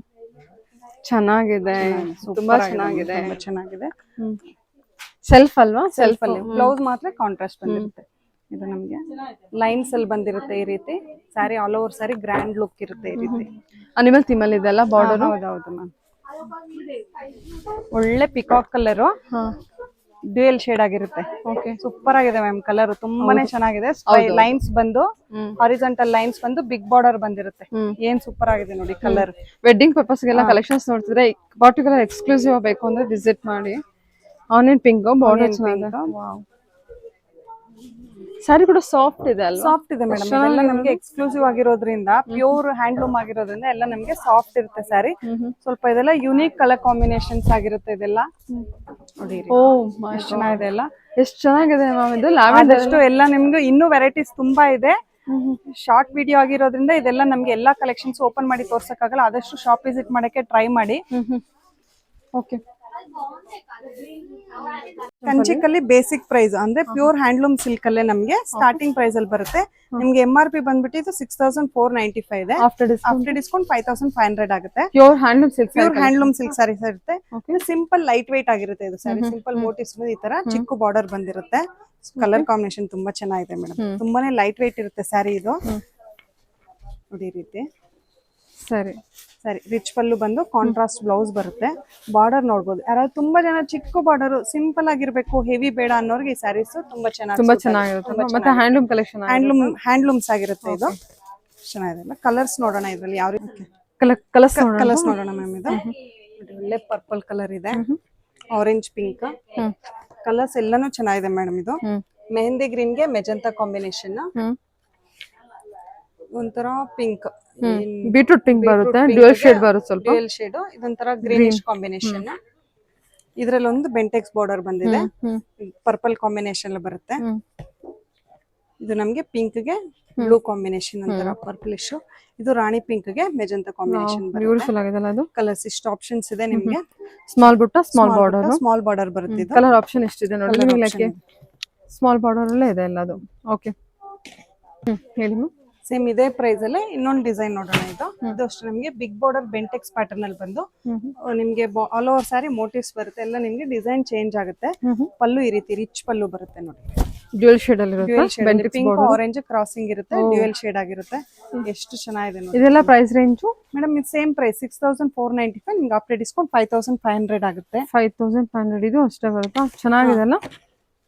ಚೆನ್ನಾಗಿದೆ, ತುಂಬಾ ಚೆನ್ನಾಗಿದೆ. ಸೆಲ್ಫ್ ಅಲ್ವಾ? ಸೆಲ್ಫ್ ಅಲ್ಲಿ ಬ್ಲೌಸ್ ಮಾತ್ರ ಕಾಂಟ್ರಾಸ್ಟ್ ಬಂದಿರುತ್ತೆ. ಇದು ನಮ್ಗೆ ಲೈನ್ಸ್ ಅಲ್ಲಿ ಬಂದಿರುತ್ತೆ ಈ ರೀತಿ. Sari all over sari grand look ಇರುತ್ತೆ ಈ ರೀತಿ. ಅನಿಮಲ್ ಥೀಮ್ ಅಲ್ಲಿ ಇದೆಲ್ಲ ಬಾರ್ಡರ್. ಹೌದೌದು ಮ್ಯಾಮ್. ಒಳ್ಳೆ ಪಿಕಾಕ್ ಕಲರ್, ಡ್ಯೂಯಲ್ ಶೇಡ್ ಆಗಿರುತ್ತೆ. ಸೂಪರ್ ಆಗಿದೆ ಮ್ಯಾಮ್ ಕಲರ್, ತುಂಬಾನೇ ಚೆನ್ನಾಗಿದೆ. ಲೈನ್ಸ್ ಬಂದು ಹಾರಿಜಾಂಟಲ್ ಲೈನ್ಸ್ ಬಂದು ಬಿಗ್ ಬಾರ್ಡರ್ ಬಂದಿರುತ್ತೆ. ಏನ್ ಸೂಪರ್ ಆಗಿದೆ ನೋಡಿ ಕಲರ್. ವೆಡ್ಡಿಂಗ್ ಪರ್ಪಸ್ ಗೆಲ್ಲ ಕಲೆಕ್ಷನ್ಸ್ ನೋಡ್ತಿದ್ರೆ ಪರ್ಟಿಕ್ಯುಲರ್ ಎಕ್ಸ್ಕ್ಲೂಸಿವ್ ಬೇಕು ಅಂದ್ರೆ ವಿಸಿಟ್ ಮಾಡಿ. ಆನಿಯನ್ ಪಿಂಕ್ ಬಾರ್ಡರ್ ಸ್ಯಾರಿ ಕೂಡ ಸಾಫ್ಟ್ ಇದೆ ಅಲ್ವಾ? ಸಾಫ್ಟ್ ಇದೆ ಮೇಡಮ್. ಇದೆಲ್ಲ ನಮ್ಗೆ ಎಕ್ಸ್ಕ್ಲೂಸಿವ್ ಆಗಿರೋದ್ರಿಂದ, ಪ್ಯೂರ್ ಹ್ಯಾಂಡ್ಲೂಮ್ ಆಗಿರೋದ್ರಿಂದ ಎಲ್ಲ ನಮ್ಗೆ ಸಾಫ್ಟ್ ಇರುತ್ತೆ ಸ್ಯಾರಿ. ಸ್ವಲ್ಪ ಇದೆಲ್ಲ ಯುನೀಕ್ ಕಲರ್ ಕಾಂಬಿನೇಷನ್ಸ್ ಆಗಿರುತ್ತೆ ಇದೆಲ್ಲ ನೋಡಿ. ಎಷ್ಟು ಚೆನ್ನಾಗಿದೆ ಎಲ್ಲ, ಎಷ್ಟು ಚೆನ್ನಾಗಿದೆ ಮ್ಯಾಮ್ ಇದು. ಆದಷ್ಟು ಎಲ್ಲ ನಿಮ್ಗೆ ಇನ್ನೂ ವೆರೈಟೀಸ್ ತುಂಬಾ ಇದೆ. ಶಾರ್ಟ್ ವಿಡಿಯೋ ಆಗಿರೋದ್ರಿಂದ ಇದೆಲ್ಲ ನಮ್ಗೆ ಎಲ್ಲಾ ಕಲೆಕ್ಷನ್ಸ್ ಓಪನ್ ಮಾಡಿ ತೋರ್ಸಕ್ಕಾಗಲ್ಲ. ಆದಷ್ಟು ಶಾಪ್ ವಿಸಿಟ್ ಮಾಡಕ್ಕೆ ಟ್ರೈ ಮಾಡಿ. ಓಕೆ. ಕಂಚಿಕಲ್ಲಿ ಬೇಸಿಕ್ ಪ್ರೈಸ್ ಅಂದ್ರೆ ಪ್ಯೂರ್ ಹ್ಯಾಂಡ್ಲೂಮ್ ಸಿಲ್ಕ್ ಅಲ್ಲೇ ನಮ್ಗೆ ಸ್ಟಾರ್ಟಿಂಗ್ ಪ್ರೈಸ್ ಅಲ್ಲಿ ಬರುತ್ತೆ. ನಿಮ್ಗೆ MRP ಬಂದ್ಬಿಟ್ಟು 6495 ಇದೆ. ಆಫ್ಟರ್ ಡಿಸ್ಕೌಂಟ್ 5500 ಆಗುತ್ತೆ. ಪ್ಯೂರ್ ಹ್ಯಾಂಡ್ಲೂಮ್ ಸಿಲ್ಕ್ ಸ್ಯಾರೀಸ್ ಇರುತ್ತೆ. ಸಿಂಪಲ್ ಲೈಟ್ ವೈಟ್ ಆಗಿರುತ್ತೆ ಇದು ಸ್ಯಾರಿ. ಸಿಂಪಲ್ ಮೋಟಿವ್ಸ್ ಈ ತರ ಚಿಕ್ಕ ಬಾರ್ಡರ್ ಬಂದಿರುತ್ತೆ. ಕಲರ್ ಕಾಂಬಿನೇಷನ್ ತುಂಬಾ ಚೆನ್ನಾಗಿದೆ ಮೇಡಮ್. ತುಂಬಾನೇ ಲೈಟ್ ವೈಟ್ ಇರುತ್ತೆ ಸ್ಯಾರಿ ಇದು ನೋಡಿ ಈ ರೀತಿ. ಸರಿ. ರಿಚ್ ಪಲ್ಲು ಬಂದು ಕಾಂಟ್ರಾಸ್ಟ್ ಬ್ಲೌಸ್ ಬರುತ್ತೆ. ಬಾರ್ಡರ್ ನೋಡ್ಬೋದು. ಯಾರಾದ್ರೂ ತುಂಬಾ ಜನ ಚಿಕ್ಕ ಬಾರ್ಡರ್ ಸಿಂಪಲ್ ಆಗಿರ್ಬೇಕು, ಹೆವಿ ಬೇಡ ಅನ್ನೋರ್ಗೆ ಈ ಸ್ಯಾರೀಸ್ ತುಂಬಾ ಚೆನ್ನಾಗಿರುತ್ತೆ. ಮತ್ತೆ ಹ್ಯಾಂಡ್ಲೂಮ್ ಕಲೆಕ್ಷನ್, ಹ್ಯಾಂಡ್ಲೂಮ್ಸ್ ಆಗಿರುತ್ತೆ ಇದು. ಚೆನ್ನಾಗಿದೆ. ಕಲರ್ಸ್ ನೋಡೋಣ ಇದ್ರಲ್ಲಿ ಯಾವ ರೀತಿ ಕಲರ್ಸ್ ನೋಡೋಣ ಮ್ಯಾಮ್. ಇದು ಒಳ್ಳೆ ಪರ್ಪಲ್ ಕಲರ್ ಇದೆ, ಆರೆಂಜ್ ಪಿಂಕ್ ಕಲರ್ಸ್ ಎಲ್ಲಾನು ಚೆನ್ನಾಗಿದೆ ಮೇಡಮ್. ಇದು ಮೆಹಂದಿ ಗ್ರೀನ್ ಗೆ ಮೆಜಂತಾ ಕಾಂಬಿನೇಷನ್. ಒಂಥರ ಪಿಂಕ್, ಬೀಟ್ರೂಟ್ ಪಿಂಕ್ ಬರುತ್ತೆ. ಡ್ಯುಯಲ್ ಶೇಡ್ ಬರುತ್ತೆ, ಸ್ವಲ್ಪ ಡ್ಯುಯಲ್ ಶೇಡ್. ಇದೊಂಥರ ಗ್ರೀನಿಶ್ ಕಾಂಬಿನೇಷನ್. ಇದ್ರಲ್ಲಿ ಒಂದು ಬೆಂಟೆಕ್ಸ್ ಬಾರ್ಡರ್ ಬಂದಿದೆ, ಪರ್ಪಲ್ ಕಾಂಬಿನೇಷನ್ ಬರುತ್ತೆ. ಇದು ನಮ್ಗೆ ಪಿಂಕ್ ಗೆ ಬ್ಲೂ ಕಾಂಬಿನೇಷನ್, ಒಂಥರ ಪರ್ಪಲಿಶ್. ಇದು ರಾಣಿ ಪಿಂಕ್ ಗೆ ಮೆಜಂತಾ ಕಾಂಬಿನೇಷನ್. ಬ್ಯೂಟಿಫುಲ್ ಆಗಿದೆ ಅದು. ಕಲರ್ಸ್ ಇಷ್ಟು ಆಪ್ಷನ್ಸ್ ಇದೆ ನಿಮ್ಗೆ. ಸ್ಮಾಲ್ ಬುಟ್ಟ, ಸ್ಮಾಲ್ ಬಾರ್ಡರ್ ಬರುತ್ತೆ. ಕಲರ್ ಆಪ್ಷನ್ ಎಷ್ಟಿದೆ ನೋಡಿ ನಿಮಗೆ. ಸ್ಮಾಲ್ ಬಾರ್ಡರ್ ಅಲ್ಲೇ ಇದೆ ಎಲ್ಲದು. ಓಕೆ, ಹೇಳಿ. ಸೇಮ್ ಇದೇ ಪ್ರೈಸ್ ಅಲ್ಲೇ ಇನ್ನೊಂದು ಡಿಸೈನ್ ನೋಡೋಣ. ಇದು ಅಷ್ಟೇ ನಮಗೆ ಬಿಗ್ ಬಾರ್ಡರ್ ಬೆಂಟೆಕ್ಸ್ ಪ್ಯಾಟರ್ನ್ ಅಲ್ಲಿ ಬಂದು ನಿಮ್ಗೆ ಆಲ್ ಓವರ್ ಸ್ಯಾರಿ ಮೋಟಿವ್ಸ್ ಬರುತ್ತೆ. ಎಲ್ಲ ನಿಮ್ಗೆ ಡಿಸೈನ್ ಚೇಂಜ್ ಆಗುತ್ತೆ. ಪಲ್ಲು ಈ ರೀತಿ ರಿಚ್ ಪಲ್ಲು ಬರುತ್ತೆ ನೋಡಿ. ಡ್ಯೂಯಲ್ ಶೇಡ್ ಅಲ್ಲಿ ಇರುತ್ತೆ. ಪಿಂಕ್ ಆರೆಂಜ್ ಕ್ರಾಸಿಂಗ್ ಇರುತ್ತೆ. ಡ್ಯೂಯಲ್ ಶೇಡ್ ಆಗಿರುತ್ತೆ. ಎಷ್ಟು ಚೆನ್ನಾಗಿದೆ ನೋಡಿ. ಇದೆಲ್ಲ ಪ್ರೈಸ್ ರೇಂಜ್ ಮೇಡಮ್ ಇದು ಸೇಮ್ ಪ್ರೈಸ್ 6495. ನಿಮ್ಗೆ ಆಫ್ಟರ್ ಡಿಸ್ಕೌಂಟ್ 5500 ಆಗುತ್ತೆ. 5500 ಇದು ಅಷ್ಟೇ ಬರುತ್ತಾ? ಚೆನ್ನಾಗಿದೆ ಅಲ್ಲ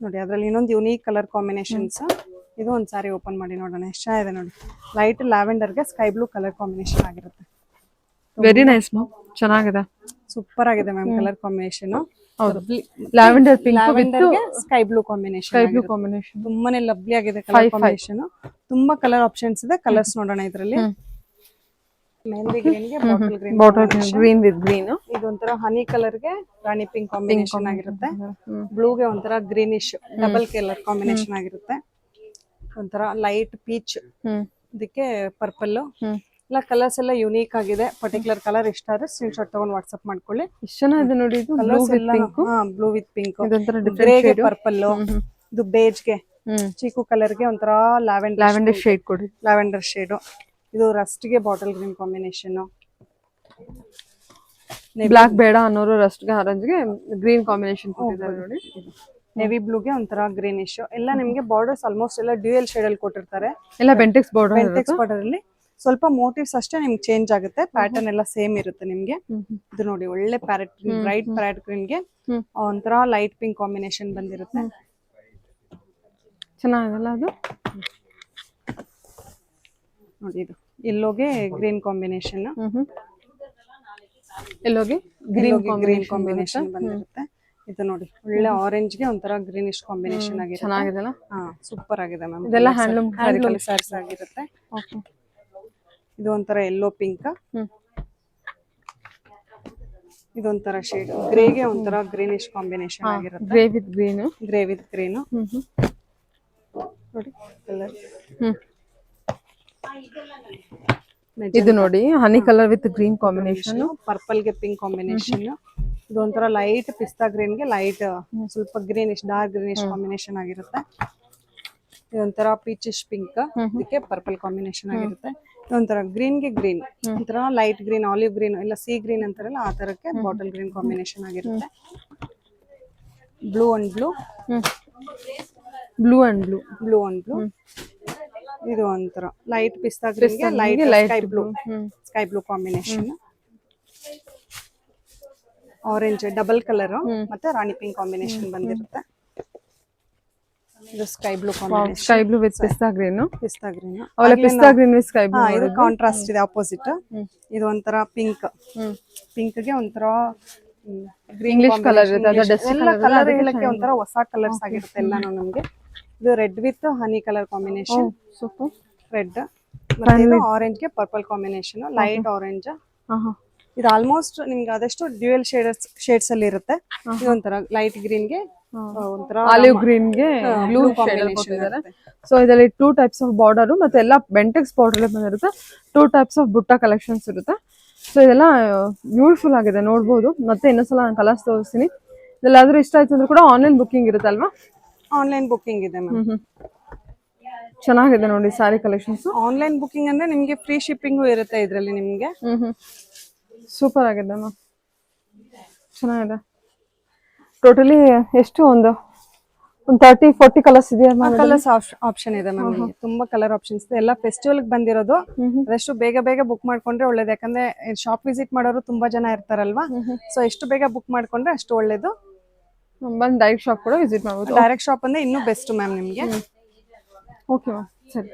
ನೋಡಿ. ಅದ್ರಲ್ಲಿ ಇನ್ನೊಂದು ಯುನೀಕ್ ಕಲರ್ ಕಾಂಬಿನೇಷನ್ಸ್. ಇದು ಒಂದು ಸಾರಿ ಓಪನ್ ಮಾಡಿ ನೋಡೋಣ ಎಷ್ಟು ಚೆನ್ನಾಗಿದೆ ನೋಡಿ. ಲೈಟ್ ಲ್ಯಾವೆಂಡರ್ಗೆ ಸ್ಕೈ ಬ್ಲೂ ಕಲರ್ ಕಾಂಬಿನೇಷನ್ ಆಗಿರುತ್ತೆ. ವೆರಿ ನೈಸ್ ಮ್ಯಾಮ್, ಚೆನ್ನಾಗಿದೆ, ಸೂಪರ್ ಆಗಿದೆ ma'am colour combination. Lavender pink ಲ್ಯಾವೆಂಡರ್ಗೆ ಸ್ಕೈ ಬ್ಲೂ ಕಾಂಬಿನೇಷನ್ ತುಂಬಾನೇ ಲವ್ಲಿ ಆಗಿದೆ ಕಲರ್ ಕಾಂಬಿನೇಷನ್. ತುಂಬಾ ಕಲರ್ ಆಪ್ಷನ್ಸ್ ಇದೆ. ಕಲರ್ಸ್ ನೋಡೋಣ ಇದರಲ್ಲಿ. ಮೆಹಂದಿ ಗ್ರೀನ್ಗೆ ಬಾಟಲ್ ಗ್ರೀನ್ ವಿತ್ ಗ್ರೀನ್. ಇದು ಒಂಥರ ಹನಿ ಕಲರ್ಗೆ ರಾಣಿ ಪಿಂಕ್ ಕಾಂಬಿನೇಷನ್ ಆಗಿರುತ್ತೆ. ಬ್ಲೂಗೆ ಒಂಥರ ಗ್ರೀನಿಶ್ ಡಬಲ್ ಕಲರ್ ಕಾಂಬಿನೇಷನ್ ಆಗಿರುತ್ತೆ. ಒಂಥರ ಲೈಟ್ ಪೀಚ್, ಇದಕ್ಕೆ ಪರ್ಪಲ್. ಎಲ್ಲ ಕಲರ್ಸ್ ಎಲ್ಲ ಯುನೀಕ್ ಆಗಿದೆ. ಪರ್ಟಿಕ್ಯುಲರ್ ಕಲರ್ ಇಷ್ಟ ಆದ್ರೆ ಸ್ಕ್ರೀನ್ ಶಾಟ್ ತಗೊಂಡು ವಾಟ್ಸ್ಆಪ್ ಮಾಡ್ಕೊಳ್ಳಿ. ಎಷ್ಟು ಚೆನ್ನಾಗಿದೆ ನೋಡಿ. ಇದು ಬ್ಲೂ ವಿತ್ ಪಿಂಕ್, ಗ್ರೇಗೆ ಪರ್ಪಲ್, ಇದು ಬೇಜ್ಗೆ ಚೀಕು ಕಲರ್ಗೆ ಒಂಥರ ಲ್ಯಾವೆಂಡರ್ ಶೇಡ್ ಕೊಡಿ. Lavender shade. ಇದು ರಸ್ಟ್ಗೆ ಬಾಟಲ್ ಗ್ರೀನ್ ಕಾಂಬಿನೇಷನ್. ಬ್ಲಾಕ್ ಬೇಡ ಅನ್ನೋರು ರಸ್ಟ್ಗೆ ಆರೆಂಜ್ಗೆ ಗ್ರೀನ್ ಕಾಂಬಿನೇಷನ್ ಕೊಟ್ಟಿದ್ದಾರೆ ನೋಡಿ. ನೆವಿ ಬ್ಲೂಗೆ ಒಂಥರ ಗ್ರೀನಿಶ್. ಎಲ್ಲ ನಿಮ್ಗೆ ಬಾರ್ಡರ್ಸ್ ಆಲ್ಮೋಸ್ಟ್ ಎಲ್ಲ ಡ್ಯೂಯಲ್ ಶೇಡ್ ಅಲ್ಲಿ ಕೊಟ್ಟಿರ್ತಾರೆ. ಎಲ್ಲ ಬೆಂಟೆಕ್ಸ್ ಬಾರ್ಡರ್ ಅಲ್ಲಿ ಸ್ವಲ್ಪ ಮೋಟಿವ್ಸ್ ಅಷ್ಟೇ ನಿಮ್ಗೆ ಚೇಂಜ್ ಆಗುತ್ತೆ. ಪ್ಯಾಟರ್ನ್ ಎಲ್ಲ ಸೇಮ್ ಇರುತ್ತೆ ನಿಮ್ಗೆ. ಇದು ನೋಡಿ ಒಳ್ಳೆ ಪ್ಯಾರೆಟ್ ಗ್ರೀನ್, ಬ್ರೈಟ್ ಪ್ಯಾರೆಟ್ ಗ್ರೀನ್ಗೆ ಒಂಥರ ಲೈಟ್ ಪಿಂಕ್ ಕಾಂಬಿನೇಷನ್ ಬಂದಿರುತ್ತೆ. ಚೆನ್ನಾಗಲ್ಲ ಅದು ನೋಡಿ. ಇದು ಎಲ್ಲೋಗೆ ಗ್ರೀನ್ ಕಾಂಬಿನೇಷನ್, ಎಲ್ಲೋಗೆ ಗ್ರೀನ್ ಕಾಂಬಿನೇಷನ್ ಬಂದಿರುತ್ತೆ. ಇದು ನೋಡಿ ಒಳ್ಳೆ ಆರೆಂಜ್ಗೆ ಒಂಥರ ಗ್ರೀನಿಶ್ ಕಾಂಬಿನೇಷನ್ ಆಗಿರುತ್ತೆ. ಚೆನ್ನಾಗಿದೆಲ್ಲ. ಸೂಪರ್ ಆಗಿದೆ ಮ್ಯಾಮ್. ಇದೆಲ್ಲ ಹ್ಯಾಂಡ್ಲೂಮ್ ಸ್ಯಾರೀಸ್ ಆಗಿರುತ್ತೆ. ಇದು ಒಂಥರ ಎಲ್ಲೋ ಪಿಂಕ್. ಇದೊಂಥರ ಶೇಡ್ ಗ್ರೇಗೆ ಒಂಥರ ಗ್ರೀನಿಶ್ ಕಾಂಬಿನೇಷನ್ ಆಗಿರುತ್ತೆ. ಗ್ರೇ ವಿತ್ ಗ್ರೀನ್ ನೋಡಿ ಕಲರ್. ಇದು ನೋಡಿ ಹನಿ colour with green combination. Purple ಗೆ ಪಿಂಕ್ ಕಾಂಬಿನೇಷನ್. ಇದು ಒಂಥರ ಲೈಟ್ ಪಿಸ್ತಾ ಗ್ರೀನ್ ಗೆ ಲೈಟ್ ಸ್ವಲ್ಪ ಗ್ರೀನಿಶ್ ಡಾರ್ಕ್ ಗ್ರೀನಿಶ್ ಕಾಂಬಿನೇಷನ್ ಆಗಿರುತ್ತೆ. ಇದೊಂಥರ ಪೀಚಿಶ್ ಪಿಂಕ್, ಇದಕ್ಕೆ ಪರ್ಪಲ್ ಕಾಂಬಿನೇಷನ್ ಆಗಿರುತ್ತೆ. ಇದೊಂಥರ ಗ್ರೀನ್ ಗೆ ಗ್ರೀನ್, ಒಂಥರ ಲೈಟ್ ಗ್ರೀನ್, ಆಲಿವ್ ಗ್ರೀನ್, ಇಲ್ಲ ಸಿ ಗ್ರೀನ್ ಅಂತಾರಲ್ಲ ಆ ತರಕ್ಕೆ ಬಾಟಲ್ ಗ್ರೀನ್ ಕಾಂಬಿನೇಷನ್ ಆಗಿರುತ್ತೆ. Blue and blue, blue and blue, blue and blue. ಇದು ಒಂಥರ ಲೈಟ್ ಪಿಸ್ತಾ ಗ್ರೀನ್ ಗೆ light sky blue combination. Orange double colour ಮತ್ತೆ ರಾಣಿ ಪಿಂಕ್ ಕಾಂಬಿನೇಷನ್ ಬಂದಿರುತ್ತೆ. ಇದು sky blue combination, sky blue with ಪಿಸ್ತಾ ಗ್ರೀನ್. ಪಿಸ್ತಾ ಗ್ರೀನ್ ಅವಳ ಪಿಸ್ತಾ ಗ್ರೀನ್ ವಿತ್ ಸ್ಕೈ ಬ್ಲೂ. ಇದು ಕಾಂಟ್ರಾಸ್ಟ್ ಇದೆ, ಆಪೋಸಿಟ್. ಇದು ಒಂಥರ ಪಿಂಕ್, ಪಿಂಕ್ ಗೆ ಒಂಥರ ಇಂಗ್ಲಿಷ್ ಕಲರ್ ಇದೆ. ಎಲ್ಲ ಕಲರ್ ಹೇಳಕ್ಕೆ ಒಂಥರ ಹೊಸ ಕಲರ್ಸ್ ಆಗಿರುತ್ತೆ ಎಲ್ಲಾನು ನಮಗೆ. ಇದು red with honey colour combination, red ಮತ್ತೆ ಇದು ಆರೆಂಜ್ ಗೆ ಪರ್ಪಲ್ ಕಾಂಬಿನೇಷನ್, ಲೈಟ್ ಆರೆಂಜ್. ಇದು ಆಲ್ಮೋಸ್ಟ್ ನಿಮ್ಗೆ ಆದಷ್ಟು ಡ್ಯೂಯಲ್ ಶೇಡ್ಸ್ ಅಲ್ಲಿ ಇರುತ್ತೆ. ಇದೊಂಥರ ಲೈಟ್ ಗ್ರೀನ್ ಗೆ ಒಂಥರ ಆಲಿವ್ ಗ್ರೀನ್ ಗೆ ಬ್ಲೂ ಕಾಂಬಿನೇಷನ್ ಇರುತ್ತೆ. ಸೊ ಇದರಲ್ಲಿ 2 ಟೈಪ್ಸ್ ಆಫ್ ಬಾರ್ಡರ್ ಮತ್ತೆ ಎಲ್ಲ ಬೆಂಟೆಕ್ಸ್ ಬಾರ್ಡರ್ ಬಂದಿರುತ್ತೆ. 2 ಟೈಪ್ಸ್ ಆಫ್ ಬುಟ್ಟ ಕಲೆಕ್ಷನ್ಸ್ ಇರುತ್ತೆ. ಸೊ ಇದೆಲ್ಲ ಬ್ಯೂಟಿಫುಲ್ ಆಗಿದೆ, ನೋಡ್ಬೋದು. ಮತ್ತೆ ಇನ್ನೊಂದ್ಸಲ ನಾನು ಕಲರ್ಸ್ ತೋರಿಸ್ತೀನಿ. ಇದೆಲ್ಲಾದ್ರೂ ಇಷ್ಟ ಆಯ್ತು ಅಂದ್ರೆ ಕೂಡ ಆನ್ಲೈನ್ ಬುಕ್ಕಿಂಗ್ ಇರುತ್ತೆ ಅಲ್ವಾ? ಆನ್ಲೈನ್ ಬುಕ್ಕಿಂಗ್ ಇದೆ ಮ್ಯಾಮ್. ಚೆನ್ನಾಗಿದೆ ನೋಡಿ ಸಾರಿ ಕಲೆಕ್ಷನ್ಸ್. ಆನ್ಲೈನ್ ಬುಕ್ಕಿಂಗ್ ಅಂದ್ರೆ ನಿಮ್ಗೆ ಫ್ರೀ ಶಿಪ್ಪಿಂಗು ಇರುತ್ತೆ ಇದರಲ್ಲಿ ನಿಮ್ಗೆ. ಸೂಪರ್ ಆಗಿದೆ ಮ್ಯಾಮ್, ಚೆನ್ನಾಗಿದೆ. ಟೋಟಲಿ ಎಷ್ಟು ಒಂದು 30-40 ಕಲರ್ಸ್ ಇದೆಯಾ? ಕಲರ್ಸ್ ಆಪ್ಷನ್ ಇದೆ ಮ್ಯಾಮ್. ತುಂಬಾ ಕಲರ್ ಆಪ್ಷನ್ಸ್ ಇದೆ. ಎಲ್ಲ ಫೆಸ್ಟಿವಲ್ ಬಂದಿರೋದು. ಅದಷ್ಟು ಬೇಗ ಬೇಗ ಬುಕ್ ಮಾಡ್ಕೊಂಡ್ರೆ ಒಳ್ಳೇದು. ಯಾಕಂದ್ರೆ ಶಾಪ್ ವಿಸಿಟ್ ಮಾಡೋರು ತುಂಬಾ ಜನ ಇರ್ತಾರಲ್ವಾ. ಸೊ ಎಷ್ಟು ಬೇಗ ಬುಕ್ ಮಾಡ್ಕೊಂಡ್ರೆ ಅಷ್ಟು ಒಳ್ಳೇದು. ಬಂದು ಡೈರೆಕ್ಟ್ ಶಾಪ್ ಕೂಡ ವಿಸಿಟ್ ಮಾಡ್ಬೋದು. ಡೈರೆಕ್ಟ್ ಶಾಪ್ ಅಂದ್ರೆ ಇನ್ನೂ ಬೆಸ್ಟ್ ಮ್ಯಾಮ್ ನಿಮ್ಗೆ. ಓಕೆ ಮ್ಯಾಮ್, ಸರಿ.